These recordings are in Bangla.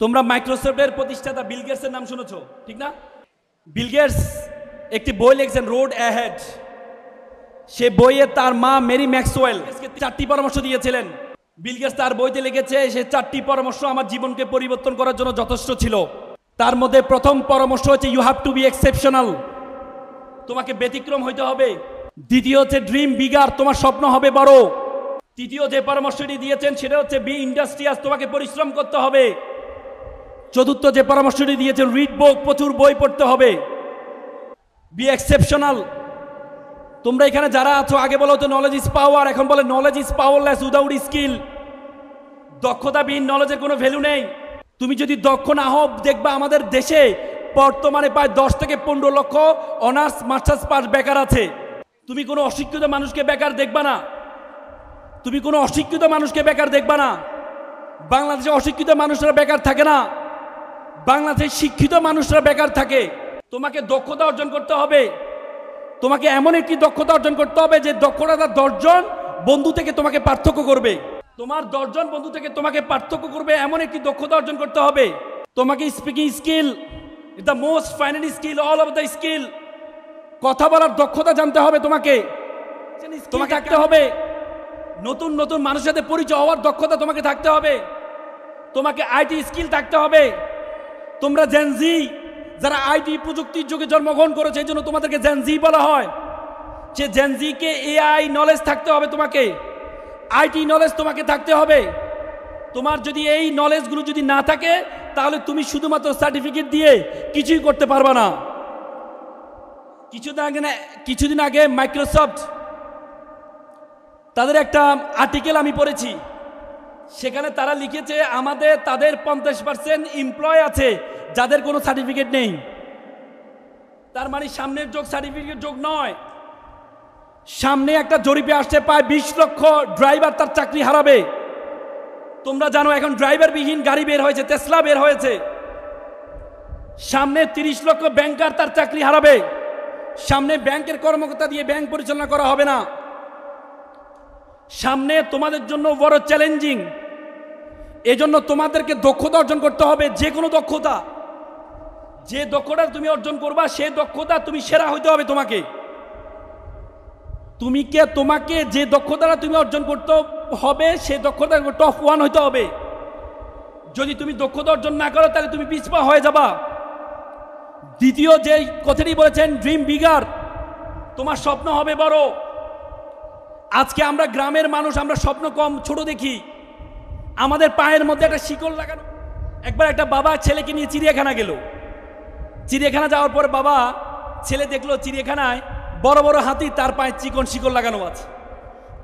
তোমরা মাইক্রোসফটের প্রতিষ্ঠাতা বিল গেটসের নাম শুনেছো, ঠিক না? বিল গেটস একটি বই লিখেছেন, রোড অ্যাহেড। সে বইয়ে তার মা মেরি ম্যাক্সওয়েল 4টি পরামর্শ দিয়েছিলেন। বিল গেটস তার বইতে লিখেছে সে 4টি পরামর্শ আমার জীবনকে পরিবর্তন করার জন্য যথেষ্ট ছিল। তার মধ্যে প্রথম পরামর্শ হচ্ছে you have to be exceptional, তোমাকে ব্যতিক্রম হইতে হবে। দ্বিতীয় হচ্ছে ড্রিম বিগার, তোমার স্বপ্ন হবে বড়। তৃতীয় যে পরামর্শটি দিয়েছেন সেটা হচ্ছে বি ইন্ডাস্ট্রিয়াস, তোমাকে পরিশ্রম করতে হবে। চতুর্থ যে পরামর্শটি দিয়েছেন রিড বুক, প্রচুর বই পড়তে হবে। বি এক্সেপশনাল, তোমরা এখানে যারা আছো আগে বলো তো নলেজ ইজ পাওয়ার, এখন বলে knowledge is powerless without skill. দক্ষতাবিহীন নলেজের কোনো ভ্যালু নেই। তুমি যদি দক্ষ না হও, দেখবা আমাদের দেশে বর্তমানে প্রায় 10 থেকে 15 লক্ষ অনার্স মাস্টার্স পাস বেকার আছে। তুমি কোনো অশিক্ষিত মানুষকে বেকার দেখবা না, তুমি কোনো অশিক্ষিত মানুষকে বেকার দেখবা না। বাংলাদেশে অশিক্ষিত মানুষরা বেকার থাকে না, বাংলাদেশে শিক্ষিত মানুষরা বেকার থাকে। তোমাকে দক্ষতা অর্জন করতে হবে, তোমাকে এমন একটি দক্ষতা অর্জন করতে হবে যে দক্ষতা 10 জন বন্ধু থেকে তোমাকে পার্থক্য করবে। তোমার 10 জন বন্ধু থেকে তোমাকে পার্থক্য করবে এমন একটি দক্ষতা অর্জন করতে হবে। তোমাকে speaking skill is the most final skill all of the skill, কথা বলার দক্ষতা জানতে হবে। তোমাকে থাকতে হবে নতুন নতুন মানুষের সাথে পরিচয় হওয়ার দক্ষতা তোমাকে থাকতে হবে। তোমাকে আইটি স্কিল থাকতে হবে। তোমরা জেনজি যারা আইটি প্রযুক্তির যুগে জন্মগ্রহণ করেছে, এই জন্য তোমাদেরকে জেনজি বলা হয়। সে জেনজিকে এআই নলেজ থাকতে হবে, তোমাকে আইটি নলেজ তোমাকে থাকতে হবে। তোমার যদি এই নলেজগুলো যদি না থাকে তাহলে তুমি শুধুমাত্র সার্টিফিকেট দিয়ে কিছুই করতে পারবা না। কিছুদিন আগে মাইক্রোসফট তাদের একটা আর্টিকেল আমি পড়েছি, সেখানে তারা লিখেছে তাদের 50% এমপ্লয় আছে যাদের কোনো সার্টিফিকেট নেই। তার মানে সামনের যোগ সার্টিফিকেট যোগ নয়। সামনে একটা জরিপে আসছে প্রায় 20 লক্ষ ড্রাইভার তার চাকরি হারাবে। তোমরা জানো এখন ড্রাইভারবিহীন গাড়ি বের হয়েছে, টেসলা বের হয়েছে। সামনে 30 লক্ষ ব্যাংকার তার চাকরি হারাবে। সামনে ব্যাংকের কর্মকর্তা দিয়ে ব্যাংক পরিচালনা করা হবে না। সামনে তোমাদের জন্য বড় চ্যালেঞ্জিং। এজন্য তোমাদেরকে দক্ষতা অর্জন করতে হবে, যে কোনো দক্ষতা। যে দক্ষতা তুমি অর্জন করবা সেই দক্ষতা তুমি সেরা হইতে হবে। তোমাকে যে দক্ষতাটা তুমি অর্জন করতে হবে সেই দক্ষতা টপ 1 হইতে হবে। যদি তুমি দক্ষতা অর্জন না করো তাহলে তুমি পিছপা হয়ে যাবা। দ্বিতীয় যে কথাটি বলেছেন ড্রিম বিগার, তোমার স্বপ্ন হবে বড়। আজকে আমরা গ্রামের মানুষ, আমরা স্বপ্ন কম ছোট দেখি। আমাদের পায়ের মধ্যে একটা শিকল লাগানো। একবার একটা বাবা ছেলেকে নিয়ে চিড়িয়াখানা গেল। চিড়িয়াখানা যাওয়ার পর বাবা ছেলে দেখলো চিড়িয়াখানায় বড় বড় হাতি, তার পায়ে চিকন শিকল লাগানো আছে।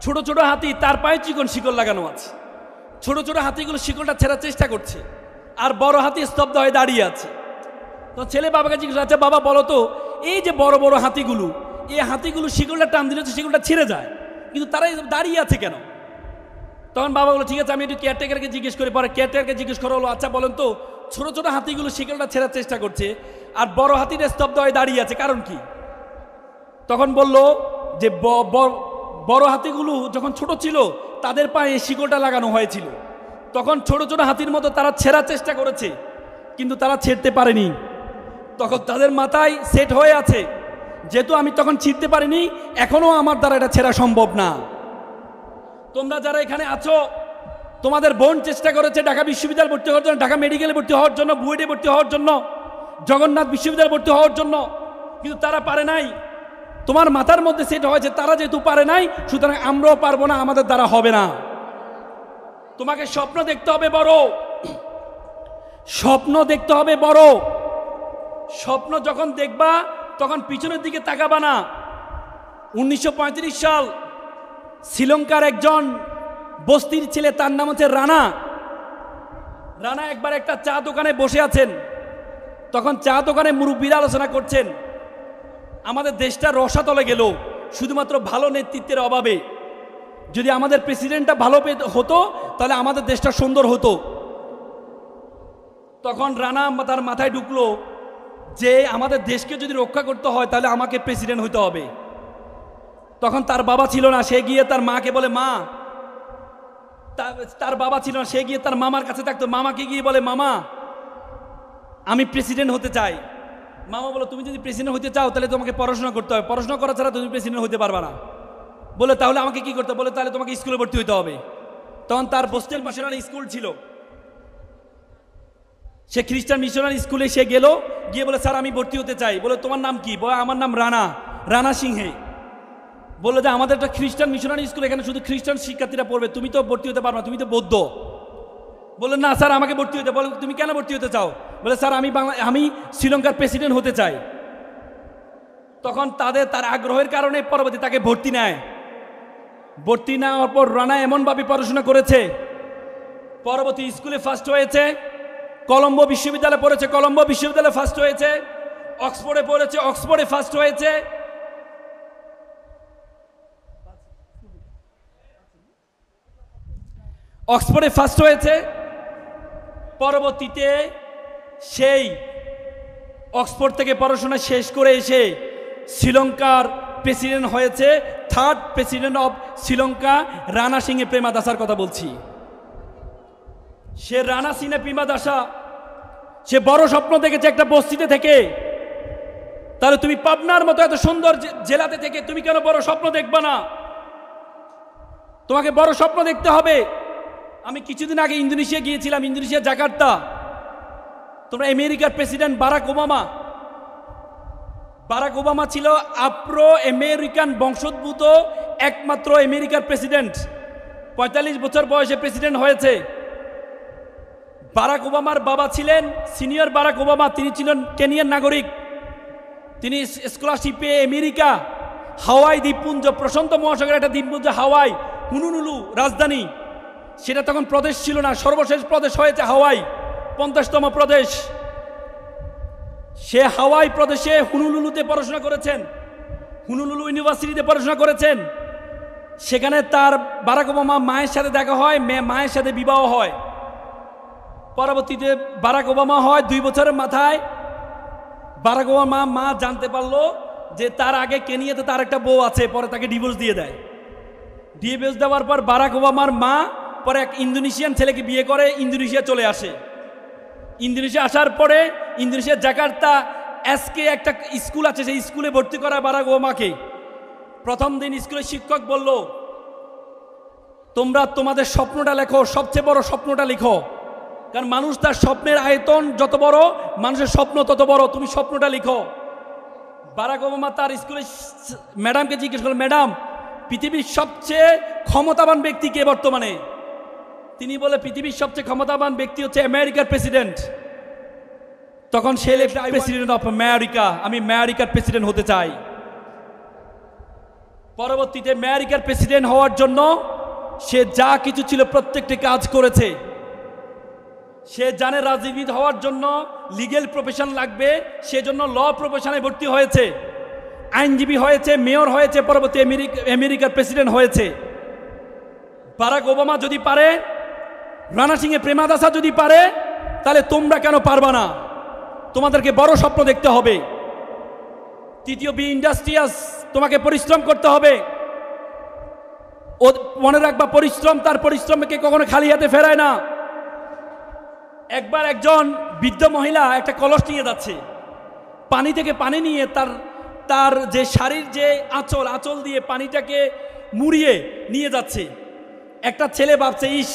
ছোট ছোট হাতি, তার পায়ে চিকন শিকল লাগানো আছে। ছোট ছোট হাতিগুলো শিকলটা ছেড়ার চেষ্টা করছে, আর বড় হাতি স্তব্ধ হয়ে দাঁড়িয়ে আছে। তো ছেলে বাবাকে জিজ্ঞেস, আচ্ছা বাবা বলো তো, এই যে বড় বড় হাতিগুলো, এই হাতিগুলো শিকলটা টান দিলে তো শিকলটা ছিঁড়ে যায়, কিন্তু তারা দাঁড়িয়ে আছে কেন? তখন বাবা বলো ঠিক আছে আমি একটু কেয়ারটেকারকে জিজ্ঞেস করি। পরে কেয়ারটেকারকে জিজ্ঞেস করা হলো, আচ্ছা বলেন তো ছোট ছোট হাতিগুলো শিকলটা ছেড়ার চেষ্টা করছে আর বড় হাতিটা স্তব্ধ হয়ে দাঁড়িয়ে আছে, কারণ কি? তখন বলল যে বড় হাতিগুলো যখন ছোট ছিল তাদের পায়ে শিকলটা লাগানো হয়েছিল, তখন ছোট ছোট হাতির মতো তারা ছেঁড়ার চেষ্টা করেছে কিন্তু তারা ছেড়তে পারেনি। তখন তাদের মাথায় সেট হয়ে আছে, যেহেতু আমি তখন ছিঁড়তে পারিনি, এখনো আমার দ্বারা এটা ছেঁড়া সম্ভব না। তোমরা যারা এখানে আছো, তোমাদের বোন চেষ্টা করেছে ঢাকা বিশ্ববিদ্যালয়ে ভর্তি হওয়ার জন্য, ঢাকা মেডিকেলে ভর্তি হওয়ার জন্য, বুয়েটে ভর্তি হওয়ার জন্য, জগন্নাথ বিশ্ববিদ্যালয়ে ভর্তি হওয়ার জন্য, কিন্তু তারা পারে নাই। তোমার মাথার মধ্যে সেট হয়েছে তারা যেহেতু পারে নাই, সুতরাং আমরাও পারবো না, আমাদের দ্বারা হবে না। তোমাকে স্বপ্ন দেখতে হবে বড়, স্বপ্ন দেখতে হবে বড়। স্বপ্ন যখন দেখবা তখন পিছনের দিকে তাকাবা না। 1935 সাল শ্রীলঙ্কার একজন বস্তির ছেলে, তার নাম হচ্ছে রানা। রানা একবার একটা চা দোকানে বসে আছেন, তখন চা দোকানে মুরব্বীরা আলোচনা করছেন আমাদের দেশটা রসাতলে গেল শুধুমাত্র ভালো নেতৃত্বের অভাবে। যদি আমাদের প্রেসিডেন্টটা ভালো হতো তাহলে আমাদের দেশটা সুন্দর হতো। তখন রানা তার মাথায় ঢুকলো যে আমাদের দেশকে যদি রক্ষা করতে হয় তাহলে আমাকে প্রেসিডেন্ট হইতে হবে। তখন তার বাবা ছিল না, সে গিয়ে তার মাকে বলে, মা, তার বাবা ছিল না, সে গিয়ে তার মামার কাছে থাকতো। মামাকে গিয়ে বলে, মামা আমি প্রেসিডেন্ট হতে চাই। মামা বলো তুমি যদি প্রেসিডেন্ট হতে চাও তাহলে তোমাকে পড়াশোনা করতে হবে, পড়াশোনা করা ছাড়া তুমি প্রেসিডেন্ট হতে পারবে না। বলে তাহলে আমাকে কি করতে হবে? বলে তাহলে তোমাকে স্কুলে ভর্তি হতে হবে। তখন তার হোস্টেল মিশনারি স্কুল ছিল, সে খ্রিস্টান মিশনারি স্কুলে সে গেল, গিয়ে বলে স্যার আমি ভর্তি হতে চাই। বলে তোমার নাম কি? বলে আমার নাম রানা সিংহে। বললো যে আমাদের একটা খ্রিস্টান মিশনারি স্কুল, এখানে শুধু খ্রিস্টান শিক্ষার্থীরা পড়বে, তুমি তো ভর্তি হতে পারবে না, তুমি তো বৌদ্ধ। বলে না স্যার আমাকে ভর্তি হতে। বলে তুমি কেন ভর্তি হতে চাও? বলে স্যার আমি শ্রীলঙ্কার প্রেসিডেন্ট হতে চাই। তখন তার আগ্রহের কারণে পরবর্তী তাকে ভর্তি নেয়। ভর্তি নেওয়ার পর রানা এমনভাবে পড়াশোনা করেছে, পরবর্তী স্কুলে ফার্স্ট হয়েছে, কলম্বো বিশ্ববিদ্যালয়ে পড়েছে, কলম্বো বিশ্ববিদ্যালয়ে ফার্স্ট হয়েছে, অক্সফোর্ডে পড়েছে, অক্সফোর্ডে ফার্স্ট হয়েছে। অক্সফোর্ডে ফার্স্ট হয়েছে। পরবর্তীতে সেই অক্সফোর্ড থেকে পড়াশোনা শেষ করে এসে শ্রীলঙ্কার প্রেসিডেন্ট হয়েছে, third president of Sri Lanka, Ranasinghe প্রেমাদাসার কথা বলছি। সে রানা সিংহে প্রেমাদাসা, সে বড় স্বপ্ন দেখেছে একটা বস্তিতে থেকে। তাহলে তুমি পাবনার মতো এত সুন্দর জেলাতে থেকে তুমি কেন বড় স্বপ্ন দেখবা না? তোমাকে বড় স্বপ্ন দেখতে হবে। আমি কিছুদিন আগে ইন্দোনেশিয়া গিয়েছিলাম, ইন্দোনেশিয়া জাকার্তা। তোমরা আমেরিকার প্রেসিডেন্ট বারাক ওবামা ছিল আফ্রো আমেরিকান বংশোদ্ভূত একমাত্র আমেরিকার প্রেসিডেন্ট। 45 বছর বয়সে প্রেসিডেন্ট হয়েছে। বারাক ওবামার বাবা ছিলেন সিনিয়র বারাক ওবামা, তিনি ছিলেন কেনিয়ার নাগরিক। তিনি স্কলারশিপে আমেরিকা, হাওয়াই দ্বীপপুঞ্জ, প্রশান্ত মহাসাগরের একটা দ্বীপপুঞ্জ হাওয়াই, হুনুলুলু রাজধানী, সেটা তখন প্রদেশ ছিল না, সর্বশেষ প্রদেশ হয়েছে হাওয়াই, 50তম প্রদেশ। সে হাওয়াই প্রদেশে হুনুলুলুতে পড়াশোনা করেছেন, হুনুলুলু ইউনিভার্সিটিতে পড়াশোনা করেছেন। সেখানে তার বারাক ওবামা মায়ের সাথে দেখা হয়, মায়ের সাথে বিবাহ হয়। পরবর্তীতে বারাক ওবামা হয় 2 বছরের মাথায় বারাক ওবামা মা জানতে পারলো যে তার আগে কেনিয়াতে তার একটা বউ আছে, পরে তাকে ডিভোর্স দিয়ে দেয়। ডিভোর্স দেওয়ার পর বারাক ওবামার মা পরে এক ইন্দোনেশিয়ান ছেলেকে বিয়ে করে ইন্দোনেশিয়া চলে আসে। ইন্দোনেশিয়া আসার পরে ইন্দোনেশিয়ার জাকার্তা এসকে একটা স্কুল আছে, সেই স্কুলে ভর্তি করা বারাক ওবামাকে। প্রথম দিন স্কুলের শিক্ষক বলল, তোমরা তোমাদের স্বপ্নটা লেখো, সবচেয়ে বড় স্বপ্নটা লিখো, কারণ মানুষ তার স্বপ্নের আয়তন যত বড়, মানুষের স্বপ্ন তত বড়, তুমি স্বপ্নটা লিখো। বারাক ওবামা তার স্কুলের ম্যাডামকে জিজ্ঞেস করলেন, ম্যাডাম পৃথিবীর সবচেয়ে ক্ষমতাবান ব্যক্তি কে বর্তমানে? তিনি বলে পৃথিবীর সবচেয়ে ক্ষমতাবান ব্যক্তি হচ্ছে আমেরিকার প্রেসিডেন্ট। তখন সে লেখে প্রেসিডেন্ট অফ আমেরিকা, আমি আমেরিকার প্রেসিডেন্ট হতে চাই। পরবর্তীতে আমেরিকার প্রেসিডেন্ট হওয়ার জন্য সে যা কিছু ছিল প্রত্যেকটি কাজ করেছে। সে জানে রাজনীতিবিদ হওয়ার জন্য লিগ্যাল প্রফেশন লাগবে, সেজন্য ল প্রফেশনে ভর্তি হয়েছে, আইনজীবী হয়েছে, মেয়র হয়েছে, পরবর্তী আমেরিকার প্রেসিডেন্ট হয়েছে। বারাক ওবামা যদি পারে, রানা সিংহে প্রেমাদাসা যদি পারে, তাহলে তোমরা কেন পারবা না? তোমাদেরকে বড় স্বপ্ন দেখতে হবে। তৃতীয়, বি ইন্ডাস্ট্রিয়াস, তোমাকে পরিশ্রম করতে হবে। ও মনে রাখবা, পরিশ্রম, তার পরিশ্রমকে কখনো খালি হাতে ফেরায় না। একবার একজন বৃদ্ধ মহিলা একটা কলস নিয়ে যাচ্ছে, পানি থেকে পানি নিয়ে তার যে শাড়ির যে আঁচল দিয়ে পানিটাকে মুড়িয়ে নিয়ে যাচ্ছে। একটা ছেলে ভাবছে, ইস